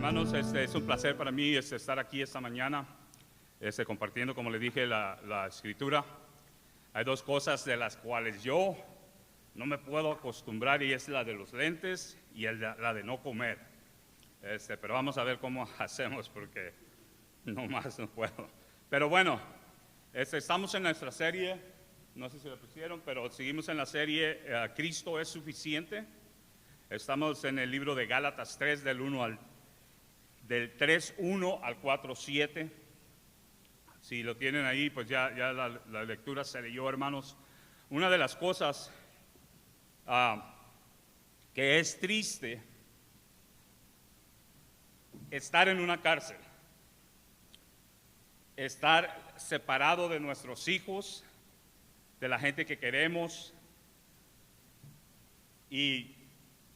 Hermanos, es un placer para mí estar aquí esta mañana, compartiendo, como le dije, la escritura. Hay dos cosas de las cuales yo no me puedo acostumbrar, y es la de los lentes y la de no comer. Pero vamos a ver cómo hacemos, porque no más no puedo. Pero bueno, estamos en nuestra serie, no sé si lo pusieron, pero seguimos en la serie Cristo es suficiente. Estamos en el libro de Gálatas 3, del 3:1 al 4:7. Si lo tienen ahí, pues ya la lectura se leyó, hermanos. Una de las cosas que es triste, estar en una cárcel, estar separado de nuestros hijos, de la gente que queremos, y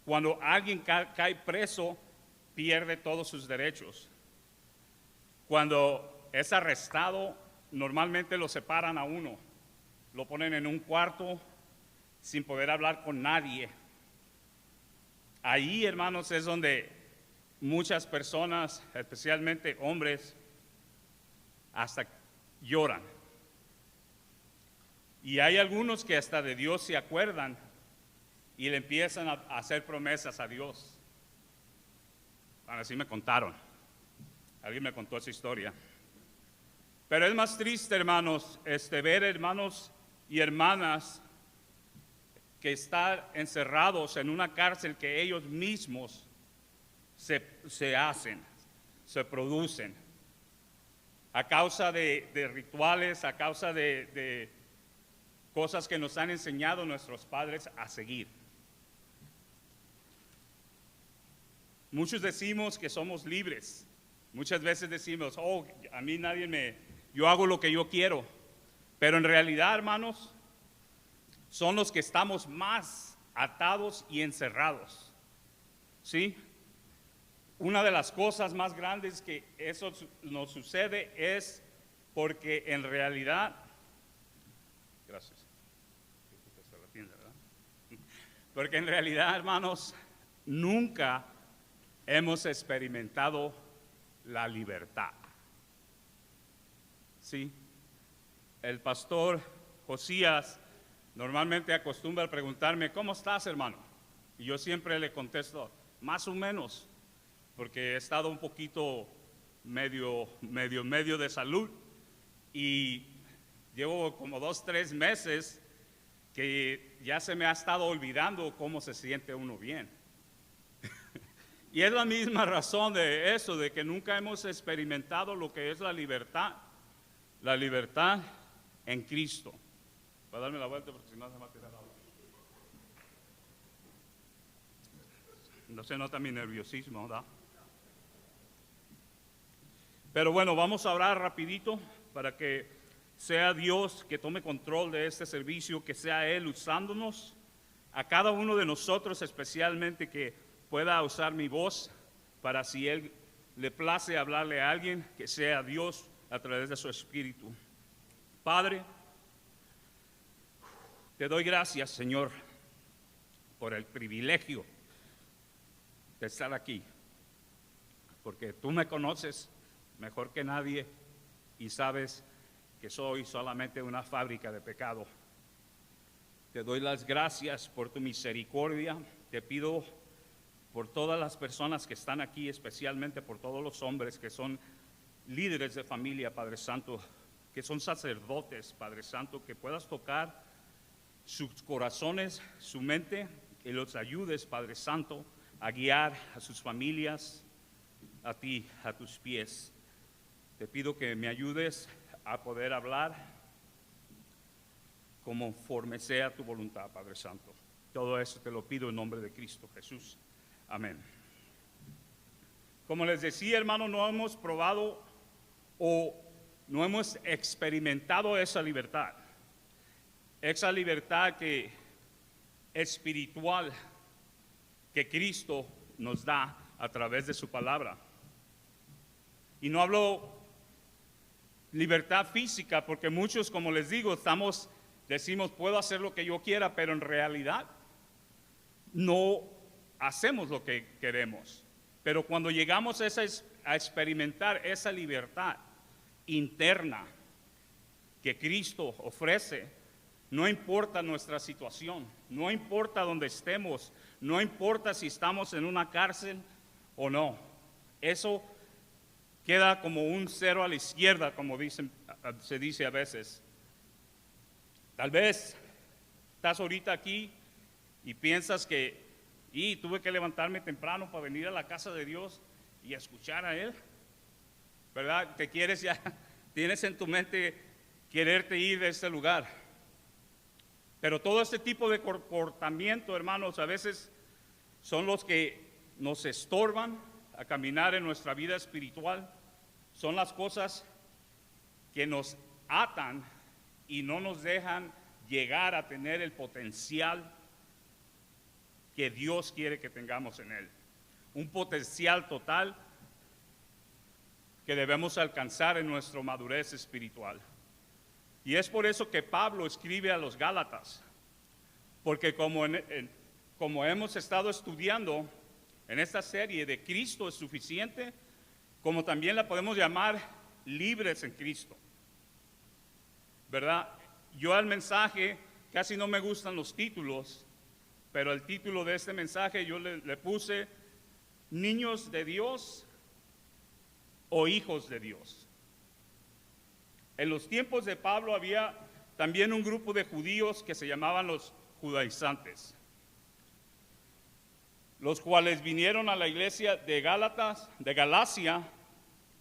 cuando alguien cae preso, pierde todos sus derechos. Cuando es arrestado, normalmente lo separan a uno, lo ponen en un cuarto sin poder hablar con nadie. Ahí, hermanos, es donde muchas personas, especialmente hombres, hasta lloran. Y hay algunos que hasta de Dios se acuerdan y le empiezan a hacer promesas a Dios. Así me contaron. Alguien me contó esa historia. Pero es más triste, hermanos, ver hermanos y hermanas que están encerrados en una cárcel que ellos mismos se hacen, se producen, a causa de rituales, a causa de cosas que nos han enseñado nuestros padres a seguir. Muchos decimos que somos libres. Muchas veces decimos, a mí yo hago lo que yo quiero. Pero en realidad, hermanos, son los que estamos más atados y encerrados. ¿Sí? Una de las cosas más grandes que eso nos sucede es porque en realidad, gracias, porque en realidad, hermanos, nunca hemos experimentado la libertad. Sí, el pastor Josías normalmente acostumbra a preguntarme, ¿cómo estás, hermano? Y yo siempre le contesto, más o menos, porque he estado un poquito medio de salud, y llevo como 2-3 meses que ya se me ha estado olvidando cómo se siente uno bien. Y es la misma razón de eso, de que nunca hemos experimentado lo que es la libertad en Cristo. Voy a darme la vuelta porque si no se me va a tirar agua. No se nota mi nerviosismo, ¿verdad? Pero bueno, vamos a orar rapidito para que sea Dios que tome control de este servicio, que sea Él usándonos, a cada uno de nosotros especialmente, que pueda usar mi voz para, si Él le place hablarle a alguien, que sea Dios a través de su Espíritu. Padre, te doy gracias, Señor, por el privilegio de estar aquí, porque tú me conoces mejor que nadie y sabes que soy solamente una fábrica de pecado. Te doy las gracias por tu misericordia. Te pido por todas las personas que están aquí, especialmente por todos los hombres que son líderes de familia, Padre Santo, que son sacerdotes, Padre Santo, que puedas tocar sus corazones, su mente, y los ayudes, Padre Santo, a guiar a sus familias a ti, a tus pies. Te pido que me ayudes a poder hablar conforme sea tu voluntad, Padre Santo. Todo eso te lo pido en nombre de Cristo Jesús. Amén. Como les decía, hermano, no hemos probado o no hemos experimentado esa libertad que espiritual que Cristo nos da a través de su palabra. Y no hablo libertad física, porque muchos, como les digo, decimos puedo hacer lo que yo quiera, pero en realidad no hacemos lo que queremos. Pero cuando llegamos a experimentar esa libertad interna que Cristo ofrece, no importa nuestra situación, no importa dónde estemos, no importa si estamos en una cárcel o no, eso queda como un cero a la izquierda, como se dice a veces. Tal vez estás ahorita aquí y piensas que tuve que levantarme temprano para venir a la casa de Dios y escuchar a Él, ¿verdad? Tienes en tu mente quererte ir de este lugar. Pero todo este tipo de comportamiento, hermanos, a veces son los que nos estorban a caminar en nuestra vida espiritual. Son las cosas que nos atan y no nos dejan llegar a tener el potencial que Dios quiere que tengamos en Él. Un potencial total que debemos alcanzar en nuestra madurez espiritual. Y es por eso que Pablo escribe a los Gálatas, porque como hemos estado estudiando en esta serie de Cristo es suficiente, como también la podemos llamar libres en Cristo, ¿verdad? Yo al mensaje casi no me gustan los títulos, pero el título de este mensaje yo le puse niños de Dios o hijos de Dios. En los tiempos de Pablo había también un grupo de judíos que se llamaban los judaizantes, los cuales vinieron a la iglesia de Galacia,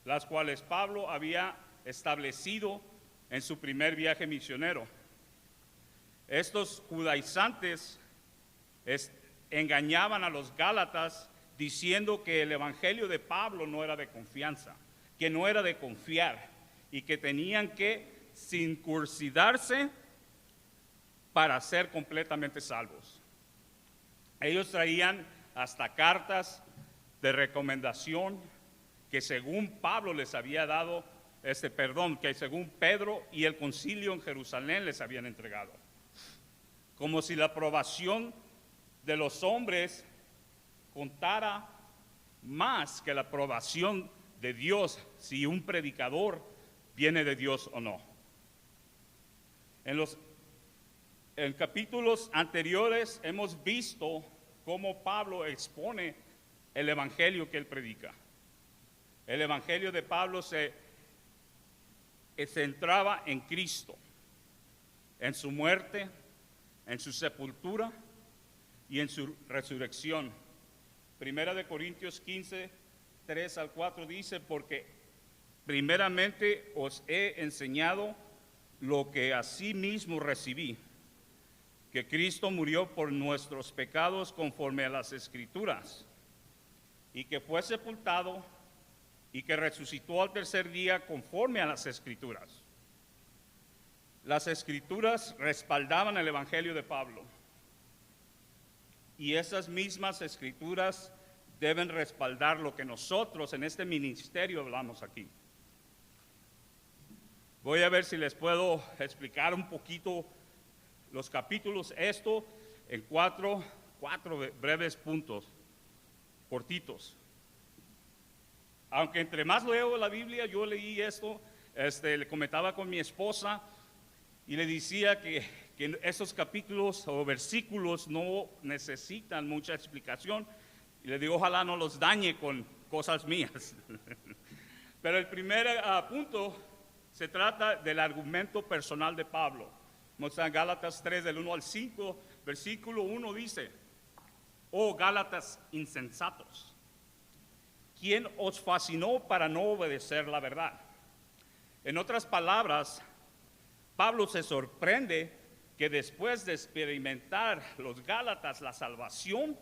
las cuales Pablo había establecido en su primer viaje misionero. Estos judaizantes engañaban a los Gálatas diciendo que el evangelio de Pablo no era de confianza, que no era de confiar y que tenían que circuncidarse para ser completamente salvos. Ellos traían hasta cartas de recomendación que según Pablo les había dado, que según Pedro y el concilio en Jerusalén les habían entregado. Como si la aprobación de los hombres contara más que la aprobación de Dios, si un predicador viene de Dios o no. En capítulos anteriores hemos visto cómo Pablo expone el evangelio que él predica. El evangelio de Pablo se centraba en Cristo, en su muerte, en su sepultura y en su resurrección. Primera de Corintios 15, 3 al 4 dice, porque primeramente os he enseñado lo que asimismo recibí, que Cristo murió por nuestros pecados conforme a las Escrituras, y que fue sepultado y que resucitó al tercer día conforme a las Escrituras. Las Escrituras respaldaban el evangelio de Pablo, y esas mismas Escrituras deben respaldar lo que nosotros en este ministerio hablamos aquí. Voy a ver si les puedo explicar un poquito los capítulos, esto en cuatro breves puntos, cortitos. Aunque entre más leo la Biblia, yo leí esto, le comentaba con mi esposa y le decía que esos capítulos o versículos no necesitan mucha explicación, y le digo, ojalá no los dañe con cosas mías. Pero el primer punto se trata del argumento personal de Pablo. En Gálatas 3, del 1 al 5, versículo 1 dice, oh Gálatas insensatos, ¿quién os fascinó para no obedecer la verdad? En otras palabras, Pablo se sorprende que después de experimentar los Gálatas la salvación,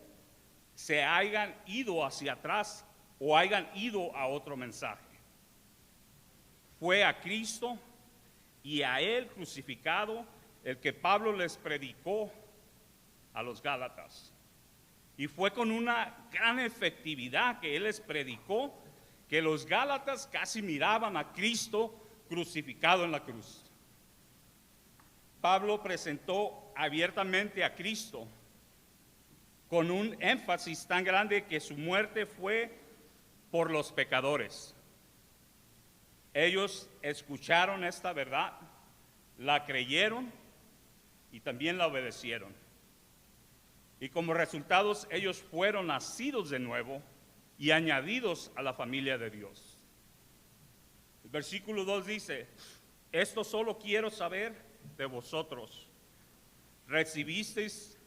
se hayan ido hacia atrás o hayan ido a otro mensaje. Fue a Cristo y a Él crucificado el que Pablo les predicó a los Gálatas. Y fue con una gran efectividad que Él les predicó que los Gálatas casi miraban a Cristo crucificado en la cruz. Pablo presentó abiertamente a Cristo con un énfasis tan grande que su muerte fue por los pecadores. Ellos escucharon esta verdad, la creyeron y también la obedecieron. Y como resultados, ellos fueron nacidos de nuevo y añadidos a la familia de Dios. El versículo 2 dice: esto solo quiero saber de vosotros. ¿Recibisteis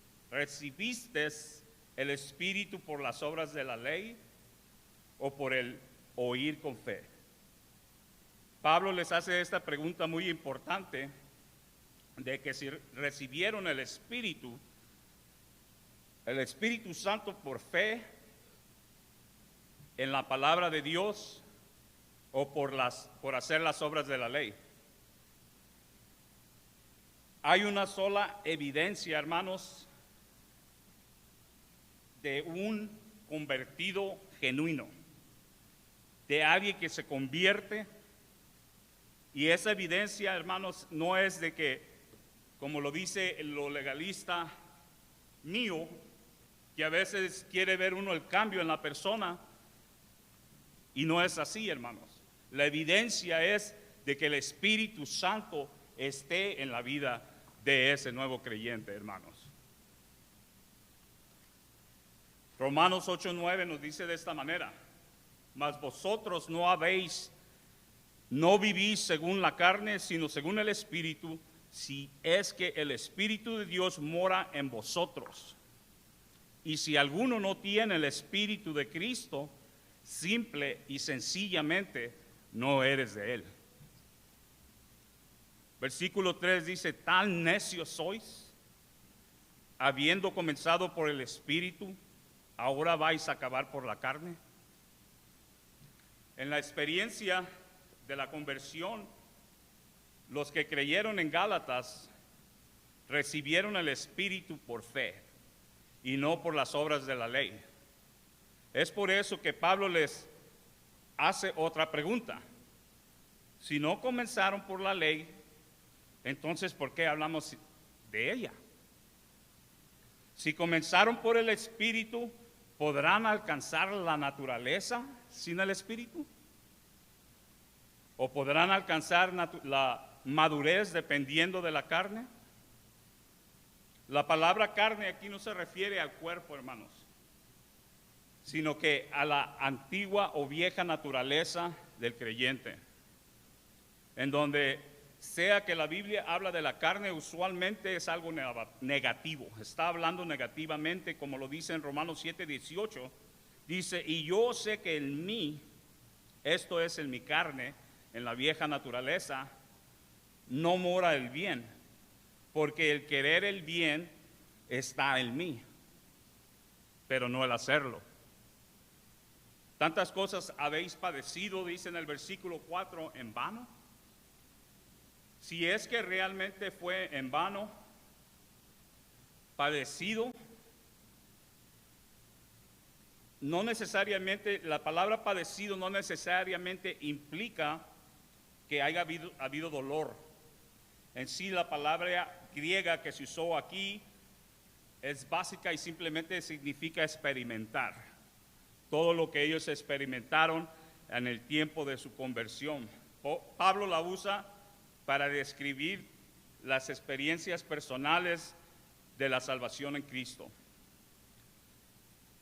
el Espíritu por las obras de la ley o por el oír con fe? Pablo les hace esta pregunta muy importante de que si recibieron el Espíritu Santo por fe en la palabra de Dios o por hacer las obras de la ley. Hay una sola evidencia, hermanos, de un convertido genuino, de alguien que se convierte. Y esa evidencia, hermanos, no es de que, como lo dice lo legalista mío, que a veces quiere ver uno el cambio en la persona, y no es así, hermanos. La evidencia es de que el Espíritu Santo esté en la vida de ese nuevo creyente, hermanos. Romanos 8:9 nos dice de esta manera: mas vosotros no vivís según la carne, sino según el Espíritu, si es que el Espíritu de Dios mora en vosotros. Y si alguno no tiene el Espíritu de Cristo, simple y sencillamente no eres de él. Versículo 3 dice: ¿tan necios sois? Habiendo comenzado por el Espíritu, ¿ahora vais a acabar por la carne? En la experiencia de la conversión, los que creyeron en Gálatas recibieron el Espíritu por fe y no por las obras de la ley. Es por eso que Pablo les hace otra pregunta. Si no comenzaron por la ley, entonces ¿por qué hablamos de ella? Si comenzaron por el Espíritu, ¿podrán alcanzar la naturaleza sin el Espíritu? ¿O podrán alcanzar la madurez dependiendo de la carne? La palabra carne aquí no se refiere al cuerpo, hermanos, sino que a la antigua o vieja naturaleza del creyente, en donde sea que la Biblia habla de la carne, usualmente es algo negativo, está hablando negativamente, como lo dice en Romanos 7:18, dice: y yo sé que en mí, esto es en mi carne, en la vieja naturaleza, no mora el bien, porque el querer el bien está en mí, pero no el hacerlo. Tantas cosas habéis padecido, dice en el versículo 4, en vano. Si es que realmente fue en vano, padecido, no necesariamente, la palabra padecido no necesariamente implica que haya habido dolor. En sí, la palabra griega que se usó aquí es básica y simplemente significa experimentar. Todo lo que ellos experimentaron en el tiempo de su conversión. Pablo la usa para describir las experiencias personales de la salvación en Cristo.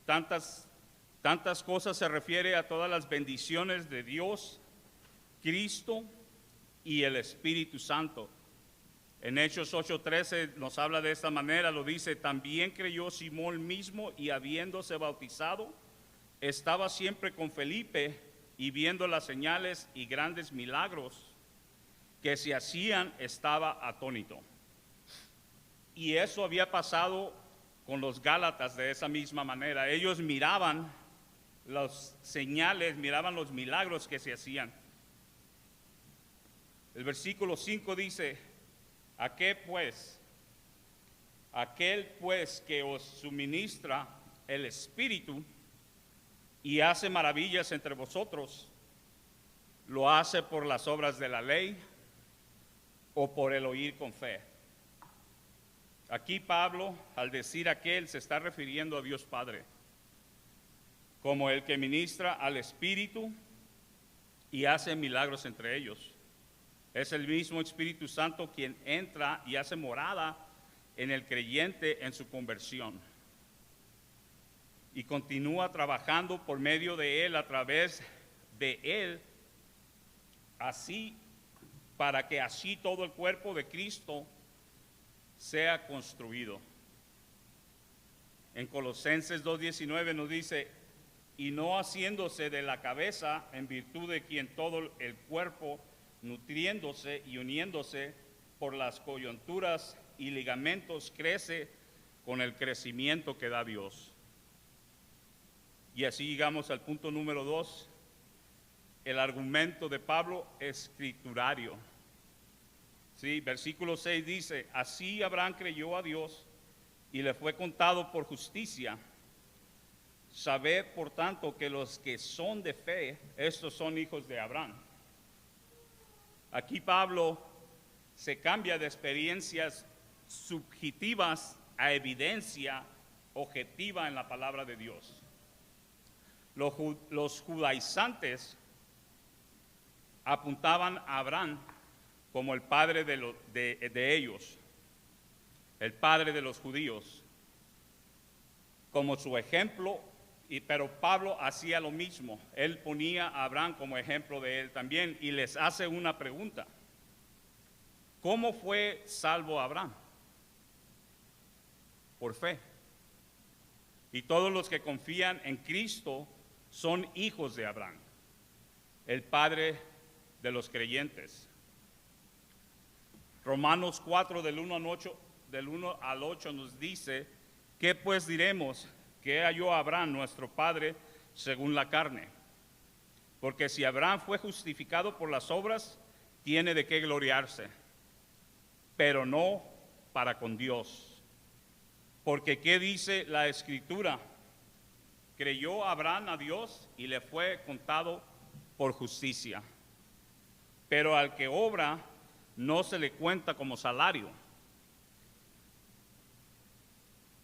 Tantas cosas se refiere a todas las bendiciones de Dios, Cristo y el Espíritu Santo. En Hechos 8:13 nos habla de esta manera, lo dice: también creyó Simón mismo, y habiéndose bautizado, estaba siempre con Felipe, y viendo las señales y grandes milagros que se hacían, estaba atónito. Y eso había pasado con los Gálatas de esa misma manera. Ellos miraban las señales, miraban los milagros que se hacían. El versículo 5 dice: aquel pues que os suministra el Espíritu y hace maravillas entre vosotros, ¿lo hace por las obras de la ley o por el oír con fe? Aquí Pablo, al decir aquel, se está refiriendo a Dios Padre. como el que ministra al Espíritu y hace milagros entre ellos. Es el mismo Espíritu Santo quien entra y hace morada en el creyente en su conversión. Y continúa trabajando por medio de él, a través de él, así para que así todo el cuerpo de Cristo sea construido. En Colosenses 2:19 nos dice, y no haciéndose de la cabeza, en virtud de quien todo el cuerpo, nutriéndose y uniéndose por las coyunturas y ligamentos, crece con el crecimiento que da Dios. Y así llegamos al punto número 2, el argumento de Pablo escriturario. Sí, versículo 6 dice, así Abraham creyó a Dios y le fue contado por justicia. Sabed, por tanto, que los que son de fe, estos son hijos de Abraham. Aquí Pablo se cambia de experiencias subjetivas a evidencia objetiva en la palabra de Dios. Los judaizantes apuntaban a Abraham como el padre de ellos, el padre de los judíos, como su ejemplo, pero Pablo hacía lo mismo. Él ponía a Abraham como ejemplo de él también y les hace una pregunta. ¿Cómo fue salvo Abraham? Por fe. Y todos los que confían en Cristo son hijos de Abraham, el padre de los creyentes. Romanos 4 del 1 al 8 nos dice, ¿qué pues diremos? ¿Qué halló Abraham, nuestro padre, según la carne? Porque si Abraham fue justificado por las obras, tiene de qué gloriarse, pero no para con Dios. Porque ¿qué dice la Escritura? Creyó Abraham a Dios y le fue contado por justicia. Pero al que obra no se le cuenta como salario,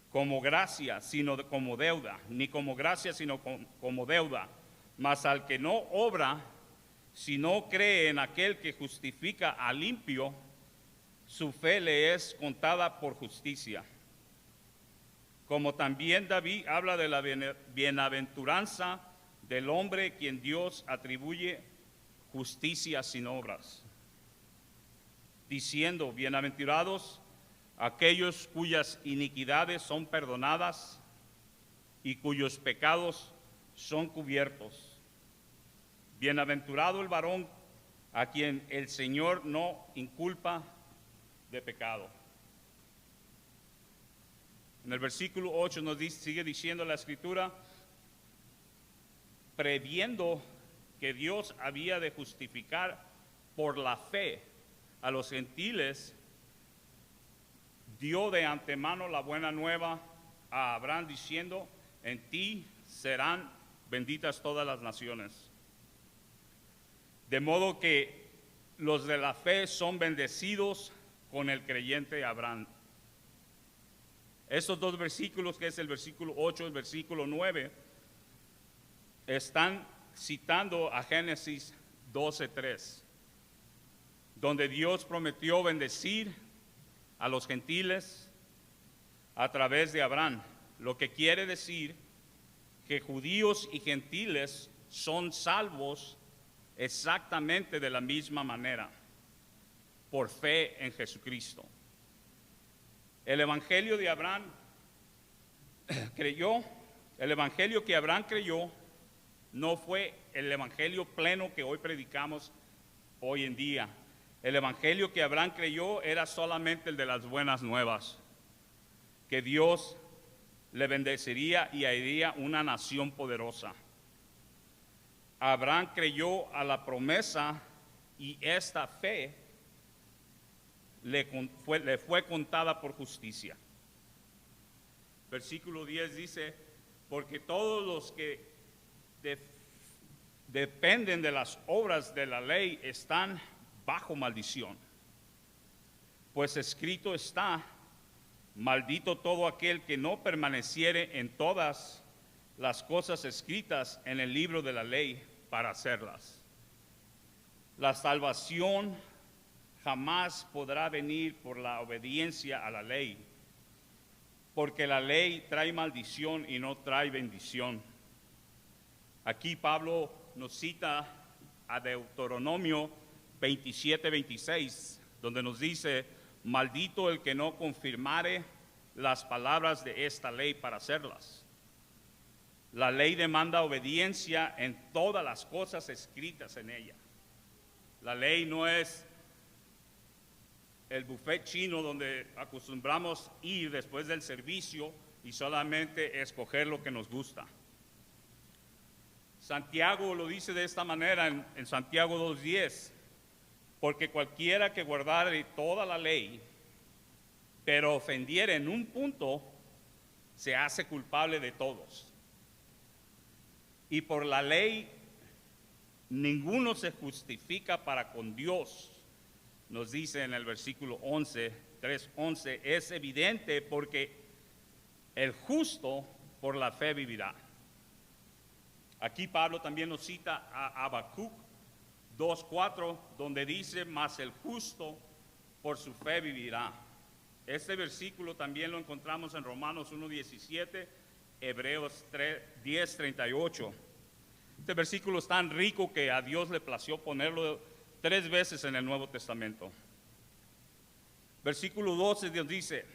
como gracia, sino como deuda, ni como gracia, sino como deuda. Mas al que no obra, si no cree en aquel que justifica al impío, su fe le es contada por justicia. Como también David habla de la bienaventuranza del hombre quien Dios atribuye justicia sin obras, diciendo, bienaventurados aquellos cuyas iniquidades son perdonadas y cuyos pecados son cubiertos. Bienaventurado el varón a quien el Señor no inculpa de pecado. En el versículo 8 nos sigue diciendo la Escritura, previendo que Dios había de justificar por la fe a los gentiles, dio de antemano la buena nueva a Abraham diciendo, en ti serán benditas todas las naciones. De modo que los de la fe son bendecidos con el creyente Abraham. Estos dos versículos, que es el versículo 8 y el versículo 9, están citando a Génesis 12:3, donde Dios prometió bendecir a los gentiles a través de Abraham, lo que quiere decir que judíos y gentiles son salvos exactamente de la misma manera, por fe en Jesucristo. El evangelio de Abraham el evangelio que Abraham creyó no fue el evangelio pleno que hoy predicamos hoy en día. El evangelio que Abraham creyó era solamente el de las buenas nuevas, que Dios le bendeciría y haría una nación poderosa. Abraham creyó a la promesa y esta fe le fue contada por justicia. Versículo 10 dice, porque todos los que dependen de las obras de la ley están bajo maldición. Pues escrito está, maldito todo aquel que no permaneciere en todas las cosas escritas en el libro de la ley para hacerlas. La salvación jamás podrá venir por la obediencia a la ley, porque la ley trae maldición y no trae bendición. Aquí Pablo nos cita a Deuteronomio 27:26, donde nos dice: maldito el que no confirmare las palabras de esta ley para hacerlas. La ley demanda obediencia en todas las cosas escritas en ella. La ley no es el buffet chino donde acostumbramos ir después del servicio y solamente escoger lo que nos gusta. Santiago lo dice de esta manera en Santiago 2:10: porque cualquiera que guardare toda la ley, pero ofendiere en un punto, se hace culpable de todos. Y por la ley ninguno se justifica para con Dios. Nos dice en el versículo 3:11, es evidente porque el justo por la fe vivirá. Aquí Pablo también nos cita a Habacuc 2:4, donde dice: mas el justo por su fe vivirá. Este versículo también lo encontramos en Romanos 1:17, Hebreos 10:38. Este versículo es tan rico que a Dios le plació ponerlo 3 veces en el Nuevo Testamento. Versículo 12 Dios dice: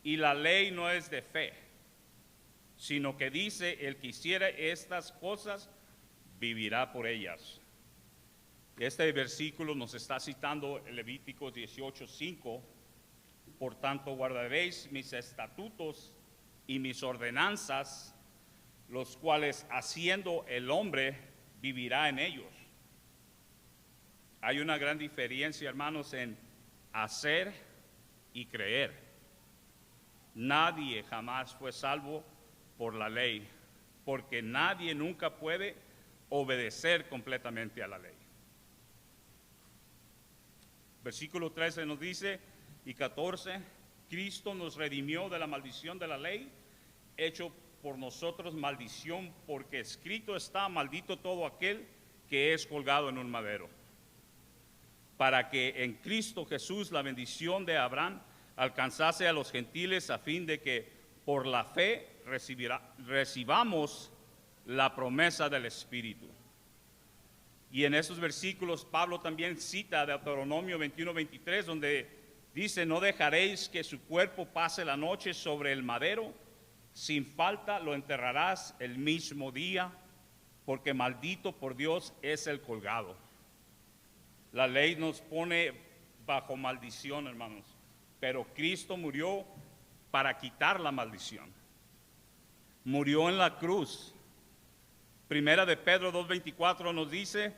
y la ley no es de fe, sino que dice: el que hiciera estas cosas vivirá por ellas. Este versículo nos está citando el Levítico 18:5. Por tanto guardaréis mis estatutos y mis ordenanzas, los cuales haciendo el hombre vivirá en ellos. Hay una gran diferencia, hermanos, en hacer y creer. Nadie jamás fue salvo por la ley, porque nadie nunca puede obedecer completamente a la ley. Versículo 13 nos dice, y 14: Cristo nos redimió de la maldición de la ley, hecho por nosotros maldición, porque escrito está: maldito todo aquel que es colgado en un madero, para que en Cristo Jesús la bendición de Abraham alcanzase a los gentiles, a fin de que por la fe recibamos la promesa del Espíritu. Y en esos versículos Pablo también cita Deuteronomio 21:23, donde dice: no dejaréis que su cuerpo pase la noche sobre el madero, sin falta lo enterrarás el mismo día, porque maldito por Dios es el colgado. La ley nos pone bajo maldición, hermanos, pero Cristo murió para quitar la maldición. Murió en la cruz. Primera de Pedro 2:24 nos dice: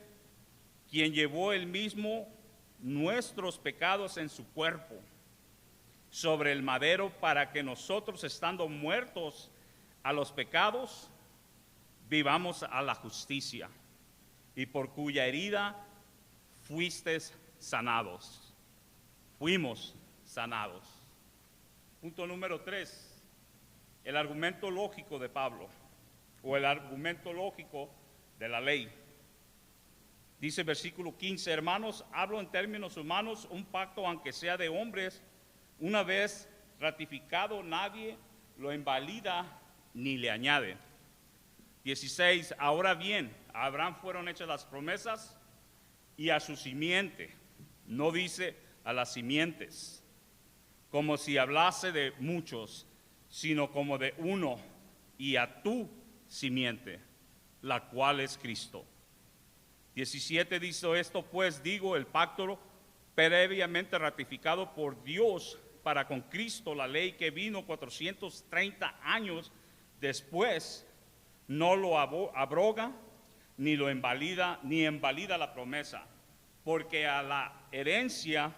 quien llevó él mismo nuestros pecados en su cuerpo sobre el madero, para que nosotros, estando muertos a los pecados, vivamos a la justicia, y por cuya herida fuisteis sanados. Fuimos sanados. Punto número 3, el argumento lógico de Pablo, o el argumento lógico de la ley. Dice versículo 15: hermanos, hablo en términos humanos, un pacto, aunque sea de hombres, una vez ratificado, nadie lo invalida ni le añade. 16: ahora bien, a Abraham fueron hechas las promesas, y a su simiente. No dice a las simientes, como si hablase de muchos, sino como de uno, y a tu simiente, la cual es Cristo. 17 dice: esto pues digo, el pacto previamente ratificado por Dios para con Cristo, la ley que vino 430 años después, no lo abroga, ni lo invalida, ni invalida la promesa, porque a la herencia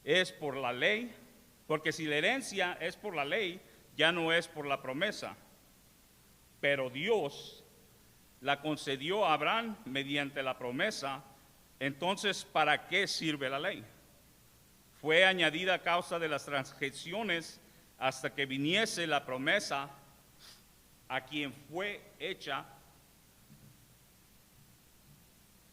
es por la ley, porque si la herencia es por la ley, ya no es por la promesa, pero Dios la concedió a Abraham mediante la promesa. Entonces, ¿para qué sirve la ley? Fue añadida a causa de las transgresiones hasta que viniese la promesa a quien fue hecha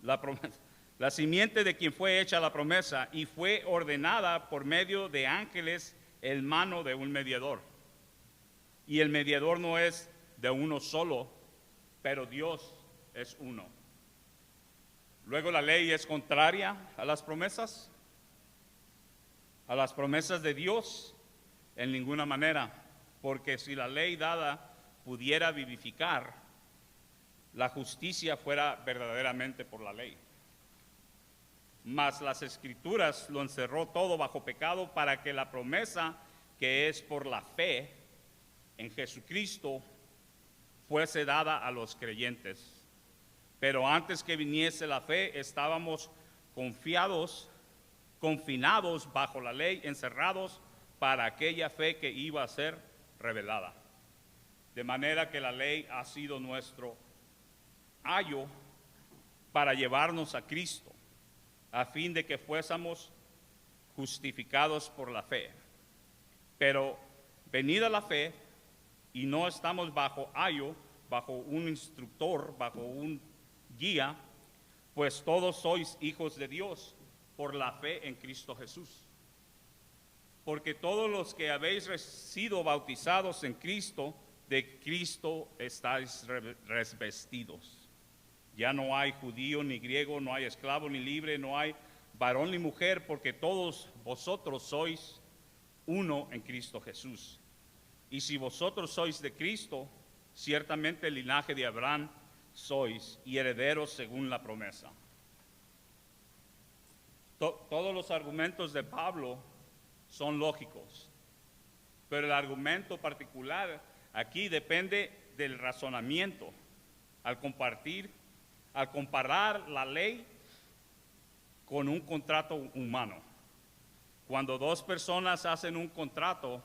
la promesa, la simiente de quien fue hecha la promesa, y fue ordenada por medio de ángeles en mano de un mediador. Y el mediador no es de uno solo, pero Dios es uno. Luego, la ley es contraria a las promesas de Dios en ninguna manera, porque si la ley dada pudiera vivificar, la justicia fuera verdaderamente por la ley. Mas las Escrituras lo encerró todo bajo pecado, para que la promesa, que es por la fe en Jesucristo, fuese dada a los creyentes. Pero antes que viniese la fe, estábamos confinados bajo la ley, encerrados para aquella fe que iba a ser revelada. De manera que la ley ha sido nuestro ayo para llevarnos a Cristo, a fin de que fuésemos justificados por la fe. Pero venida la fe, y no estamos bajo ayo, bajo un instructor, bajo un guía, pues todos sois hijos de Dios por la fe en Cristo Jesús. Porque todos los que habéis sido bautizados en Cristo, de Cristo estáis revestidos. Ya no hay judío ni griego, no hay esclavo ni libre, no hay varón ni mujer, porque todos vosotros sois uno en Cristo Jesús. Y si vosotros sois de Cristo, ciertamente el linaje de Abraham sois, y herederos según la promesa. Todos los argumentos de Pablo son lógicos, pero el argumento particular aquí depende del razonamiento. Al comparar la ley con un contrato humano. Cuando dos personas hacen un contrato,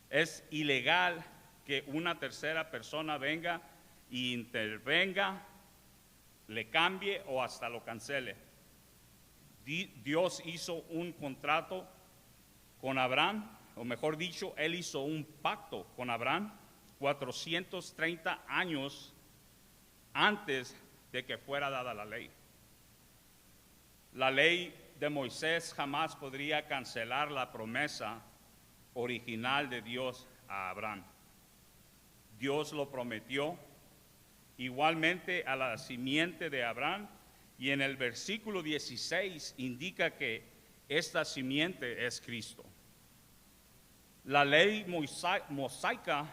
es ilegal que una tercera persona venga e intervenga, le cambie o hasta lo cancele. Dios hizo un contrato con Abraham, o mejor dicho, Él hizo un pacto con Abraham 430 años antes de que fuera dada la ley. La ley de Moisés jamás podría cancelar la promesa original de Dios a Abraham. Dios lo prometió igualmente a la simiente de Abraham, y en el versículo 16 indica que esta simiente es Cristo. La ley mosaica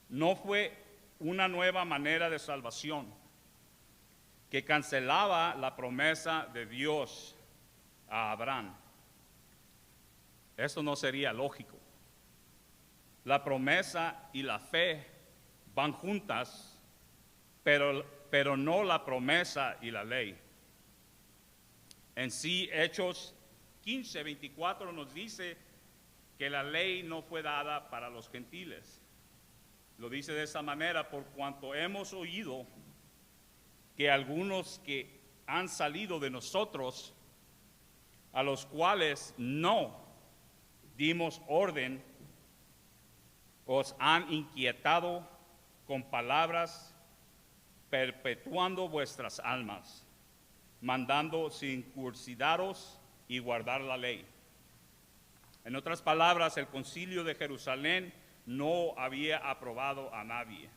no fue una nueva manera de salvación que cancelaba la promesa de Dios a Abraham. Esto no sería lógico. La promesa y la fe van juntas, pero no la promesa y la ley. En sí, Hechos 15:24 nos dice que la ley no fue dada para los gentiles. Lo dice de esa manera: por cuanto hemos oído que algunos que han salido de nosotros, a los cuales no dimos orden, os han inquietado con palabras, perpetuando vuestras almas, mandando circuncidaros y guardar la ley. En otras palabras, el concilio de Jerusalén no había aprobado a nadie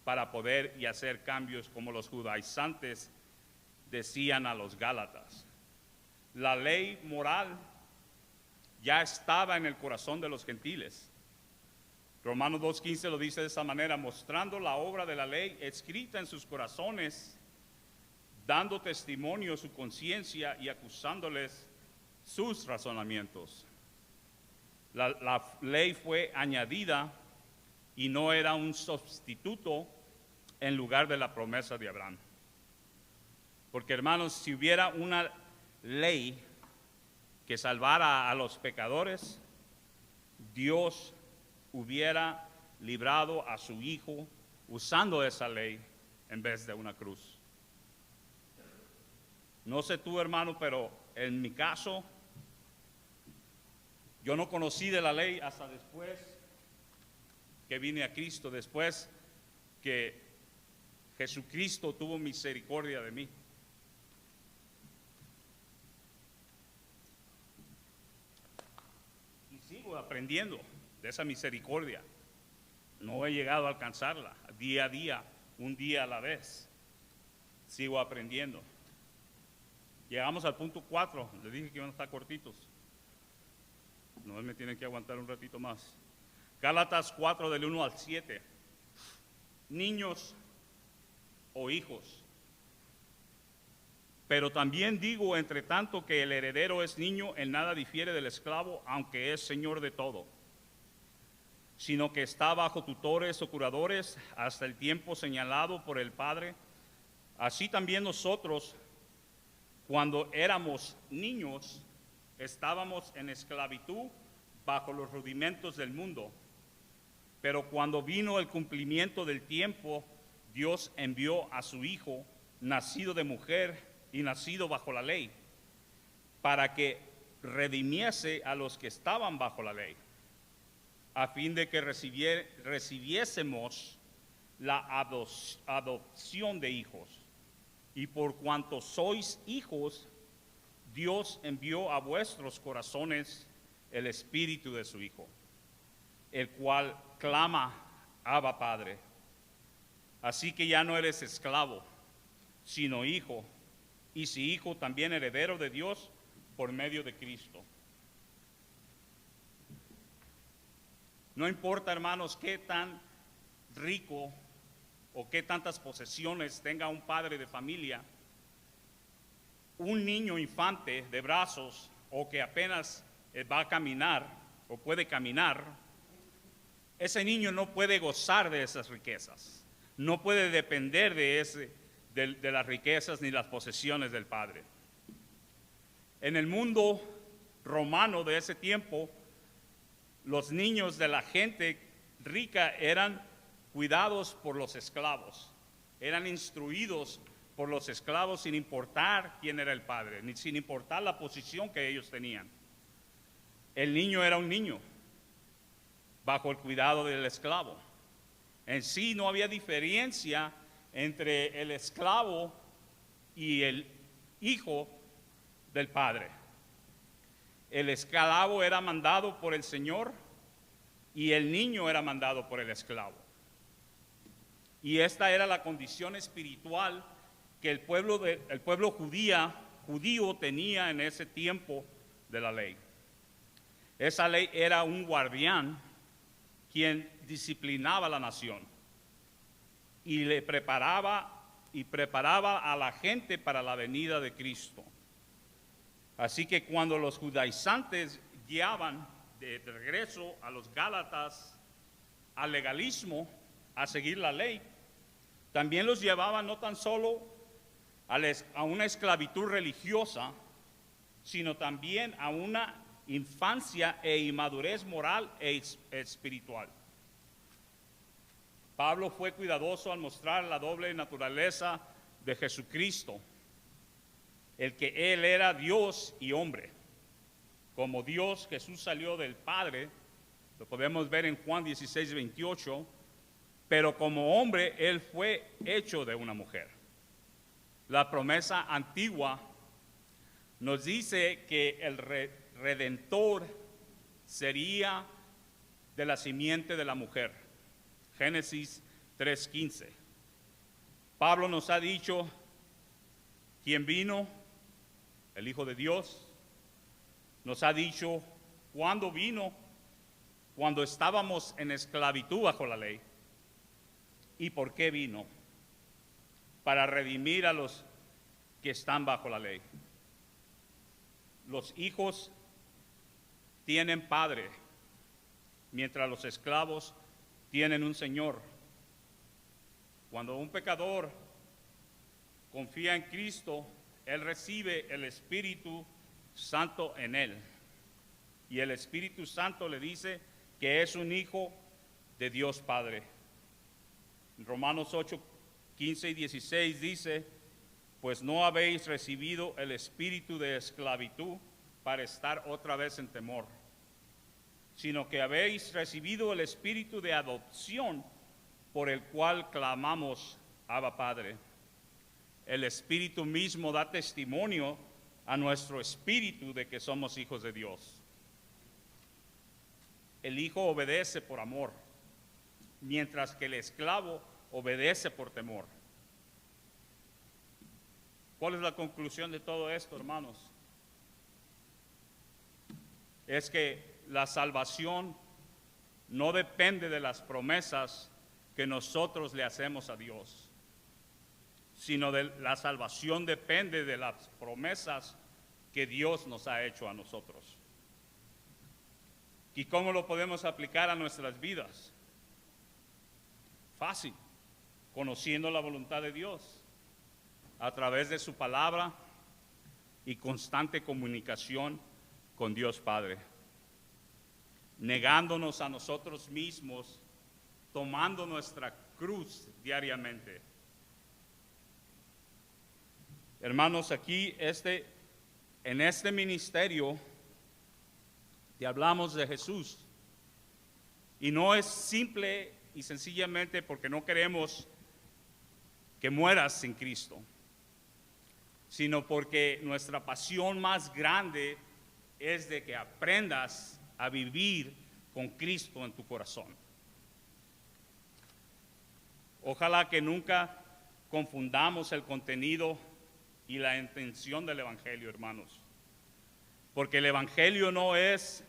para poder y hacer cambios como los judaizantes decían a los gálatas. La ley moral ya estaba en el corazón de los gentiles. Romanos 2:15 lo dice de esa manera: mostrando la obra de la ley escrita en sus corazones, dando testimonio su conciencia y acusándoles sus razonamientos. La ley fue añadida y no era un sustituto en lugar de la promesa de Abraham. Porque, hermanos, si hubiera una ley que salvara a los pecadores, Dios hubiera librado a su Hijo usando esa ley en vez de una cruz. No sé tú, hermano, pero en mi caso, yo no conocí de la ley hasta después que vine a Cristo, después que Jesucristo tuvo misericordia de mí. Y sigo aprendiendo de esa misericordia. No he llegado a alcanzarla, día a día, un día a la vez. Sigo aprendiendo. Llegamos al punto 4, les dije que iban a estar cortitos. No me tienen que aguantar un ratito más. Gálatas 4 del 1 al 7. Niños o hijos. Pero también digo, entre tanto que el heredero es niño, en nada difiere del esclavo, aunque es señor de todo, sino que está bajo tutores o curadores hasta el tiempo señalado por el Padre. Así también nosotros, cuando éramos niños, estábamos en esclavitud bajo los rudimentos del mundo. Pero cuando vino el cumplimiento del tiempo, Dios envió a su Hijo, nacido de mujer y nacido bajo la ley, para que redimiese a los que estaban bajo la ley, a fin de que recibiésemos la adopción de hijos. Y por cuanto sois hijos, Dios envió a vuestros corazones el Espíritu de su Hijo, el cual clama, Abba, Padre. Así que ya no eres esclavo, sino hijo, y si hijo, también heredero de Dios por medio de Cristo. No importa, hermanos, qué tan rico o qué tantas posesiones tenga un padre de familia, un niño infante de brazos o que apenas va a caminar o puede caminar, ese niño no puede gozar de esas riquezas, no puede depender de las riquezas ni las posesiones del padre. En el mundo romano de ese tiempo, los niños de la gente rica eran cuidados por los esclavos, eran instruidos por los esclavos sin importar quién era el padre, ni sin importar la posición que ellos tenían. El niño era un niño bajo el cuidado del esclavo. En sí no había diferencia entre el esclavo y el hijo del padre. El esclavo era mandado por el Señor y el niño era mandado por el esclavo. Y esta era la condición espiritual que el pueblo judío tenía en ese tiempo de la ley. Esa ley era un guardián quien disciplinaba a la nación y le preparaba a la gente para la venida de Cristo. Así que cuando los judaizantes guiaban de regreso a los gálatas al legalismo, a seguir la ley, también los llevaban no tan solo a una esclavitud religiosa, sino también a una infancia e inmadurez moral e espiritual. Pablo fue cuidadoso al mostrar la doble naturaleza de Jesucristo, el que Él era Dios y hombre. Como Dios, Jesús salió del Padre, lo podemos ver en Juan 16:28, pero como hombre Él fue hecho de una mujer. La promesa antigua nos dice que el Redentor sería de la simiente de la mujer. Génesis 3:15. Pablo nos ha dicho quién vino, el Hijo de Dios. Nos ha dicho cuándo vino, cuando estábamos en esclavitud bajo la ley. ¿Y por qué vino? Para redimir a los que están bajo la ley. Los hijos tienen padre, mientras los esclavos tienen un señor. Cuando un pecador confía en Cristo, él recibe el Espíritu Santo en él. Y el Espíritu Santo le dice que es un hijo de Dios Padre. En Romanos 8:15 y 16 dice: pues no habéis recibido el espíritu de esclavitud para estar otra vez en temor, sino que habéis recibido el Espíritu de adopción, por el cual clamamos, Abba Padre. El Espíritu mismo da testimonio a nuestro espíritu de que somos hijos de Dios. El hijo obedece por amor, mientras que el esclavo obedece por temor. ¿Cuál es la conclusión de todo esto, hermanos? Es que la salvación no depende de las promesas que nosotros le hacemos a Dios, sino de la salvación depende de las promesas que Dios nos ha hecho a nosotros. ¿Y cómo lo podemos aplicar a nuestras vidas? Fácil, conociendo la voluntad de Dios a través de su palabra y constante comunicación con Dios Padre, negándonos a nosotros mismos, tomando nuestra cruz diariamente. Hermanos, aquí en este ministerio te hablamos de Jesús, y no es simple y sencillamente porque no queremos que mueras sin Cristo, sino porque nuestra pasión más grande es de que aprendas a vivir con Cristo en tu corazón. Ojalá que nunca confundamos el contenido y la intención del Evangelio, hermanos, porque el Evangelio no es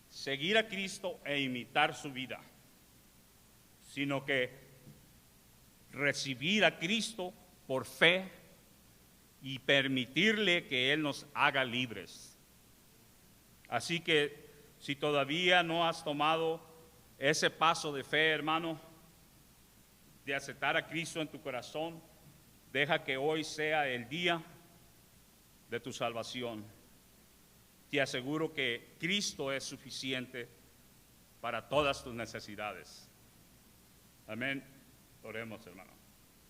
seguir a Cristo e imitar su vida, sino que recibir a Cristo por fe y permitirle que Él nos haga libres. Así que si todavía no has tomado ese paso de fe, hermano, de aceptar a Cristo en tu corazón, deja que hoy sea el día de tu salvación. Te aseguro que Cristo es suficiente para todas tus necesidades. Amén. Oremos, hermano.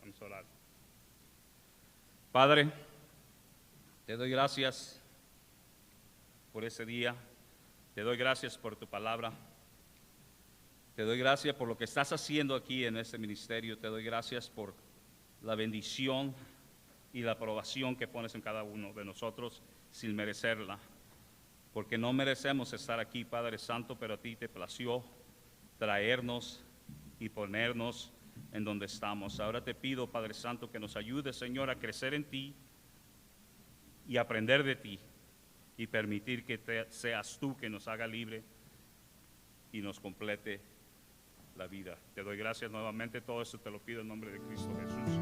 Vamos a orar. Padre, te doy gracias por ese día. Te doy gracias por tu palabra. Te doy gracias por lo que estás haciendo aquí en este ministerio. Te doy gracias por la bendición y la aprobación que pones en cada uno de nosotros sin merecerla. Porque no merecemos estar aquí, Padre Santo, pero a ti te plació traernos y ponernos en donde estamos. Ahora te pido, Padre Santo, que nos ayudes, Señor, a crecer en ti y aprender de ti y permitir que seas tú que nos haga libre y nos complete la vida. Te doy gracias nuevamente. Todo esto te lo pido en nombre de Cristo Jesús.